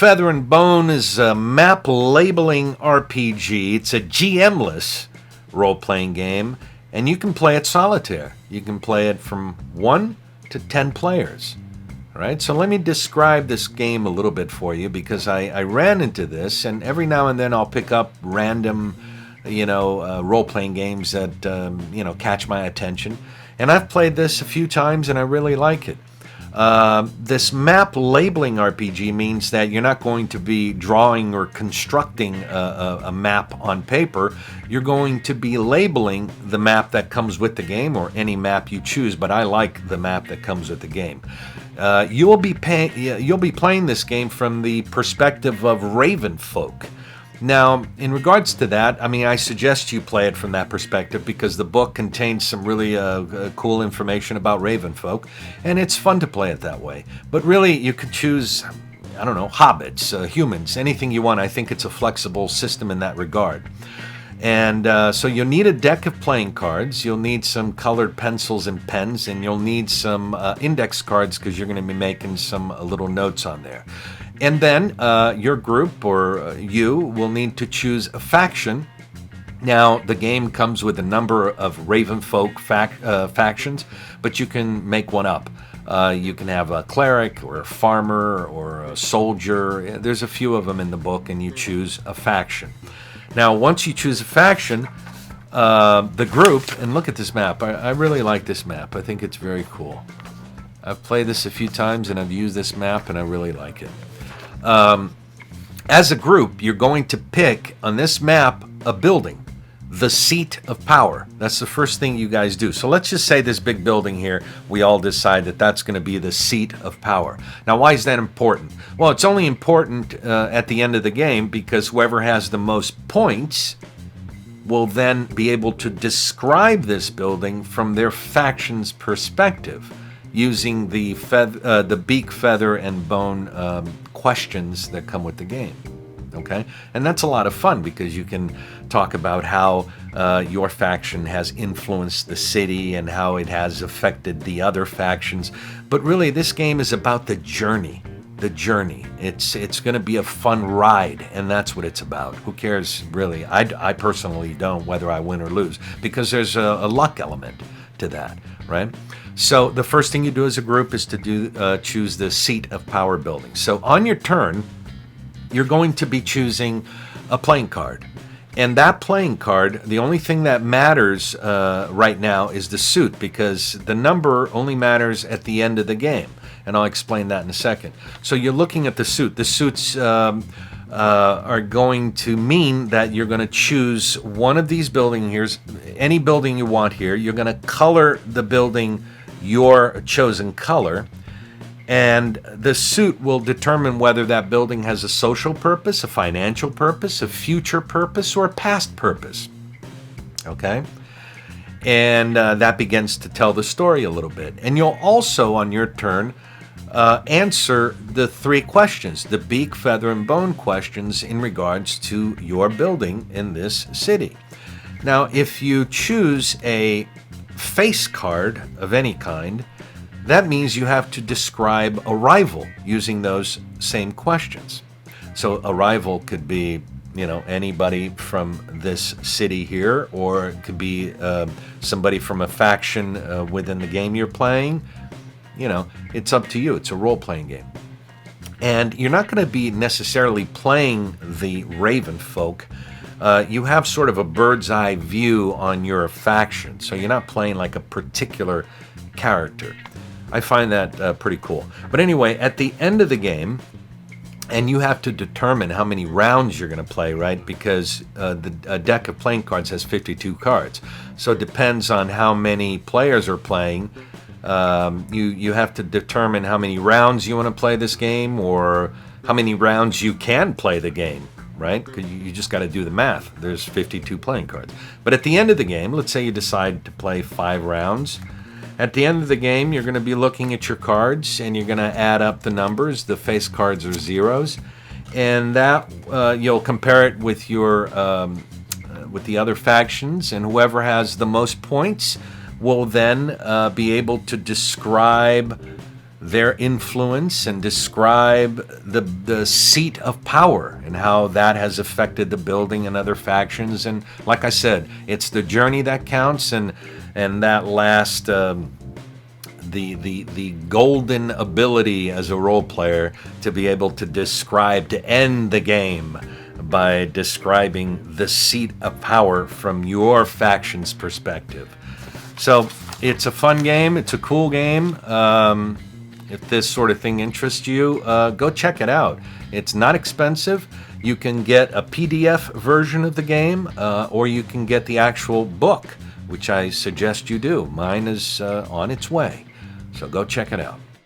Feather and Bone is a map labeling RPG. It's a GM-less role-playing game, and you can play it solitaire. You can play it from 1 to 10 players. All right, so let me describe this game a little bit for you, because I ran into this, and every now and then I'll pick up random, role-playing games that, catch my attention. And I've played this a few times, and I really like it. This map labeling RPG means that you're not going to be drawing or constructing a map on paper. You're going to be labeling the map that comes with the game, or any map you choose, but I like the map that comes with the game. You'll be playing this game from the perspective of ravenfolk. Now, in regards to that, I suggest you play it from that perspective, because the book contains some really cool information about ravenfolk, and it's fun to play it that way. But really, you could choose, hobbits, humans, anything you want. I think it's a flexible system in that regard. And so you'll need a deck of playing cards, you'll need some colored pencils and pens, and you'll need some index cards, because you're going to be making some little notes on there. And then your group, or you, will need to choose a faction. Now, the game comes with a number of ravenfolk factions, but you can make one up. You can have a cleric, or a farmer, or a soldier. There's a few of them in the book, and you choose a faction. Now, once you choose a faction, the group, and look at this map. I really like this map. I think it's very cool. I've played this a few times, and I've used this map, and I really like it. As a group, you're going to pick on this map a building, the seat of power. That's the first thing you guys do. So let's just say this big building here, we all decide that that's going to be the seat of power. Now, why is that important? Well, it's only important at the end of the game, because whoever has the most points will then be able to describe this building from their faction's perspective, using the beak, feather, and bone questions that come with the game. Okay? And that's a lot of fun, because you can talk about how your faction has influenced the city and how it has affected the other factions. But really, this game is about the journey. The journey. It's going to be a fun ride, and that's what it's about. Who cares, really? I personally don't, whether I win or lose, because there's a luck element to that, right? So the first thing you do as a group is to choose the seat of power building. So on your turn, you're going to be choosing a playing card. And that playing card, the only thing that matters right now is the suit, because the number only matters at the end of the game. And I'll explain that in a second. So you're looking at the suit. The suits are going to mean that you're going to choose one of these buildings. Here's any building you want here. You're going to color the building your chosen color, and the suit will determine whether that building has a social purpose, a financial purpose, a future purpose, or a past purpose. Okay? And that begins to tell the story a little bit. And you'll also, on your turn, answer the 3 questions, the beak, feather, and bone questions in regards to your building in this city. Now, if you choose a face card of any kind, that means you have to describe a rival using those same questions. So a rival could be, anybody from this city here, or it could be somebody from a faction within the game you're playing. It's up to you. It's a role-playing game. And you're not going to be necessarily playing the ravenfolk. You have sort of a bird's eye view on your faction, so you're not playing like a particular character. I find that pretty cool. But anyway, at the end of the game, and you have to determine how many rounds you're going to play, right? Because a deck of playing cards has 52 cards. So it depends on how many players are playing. You have to determine how many rounds you want to play this game, or how many rounds you can play the game, right? Because you just got to do the math. There's 52 playing cards. But at the end of the game, let's say you decide to play 5 rounds. At the end of the game, you're going to be looking at your cards, and you're going to add up the numbers. The face cards are zeros, and that you'll compare it with your with the other factions, and whoever has the most points will then be able to describe their influence and describe the seat of power and how that has affected the building and other factions. And like I said, it's the journey that counts, and that last the golden ability as a role player to be able to describe, to end the game by describing the seat of power from your faction's perspective. So it's a fun game. It's a cool game. If this sort of thing interests you, go check it out. It's not expensive. You can get a PDF version of the game, or you can get the actual book, which I suggest you do. Mine is on its way. So go check it out.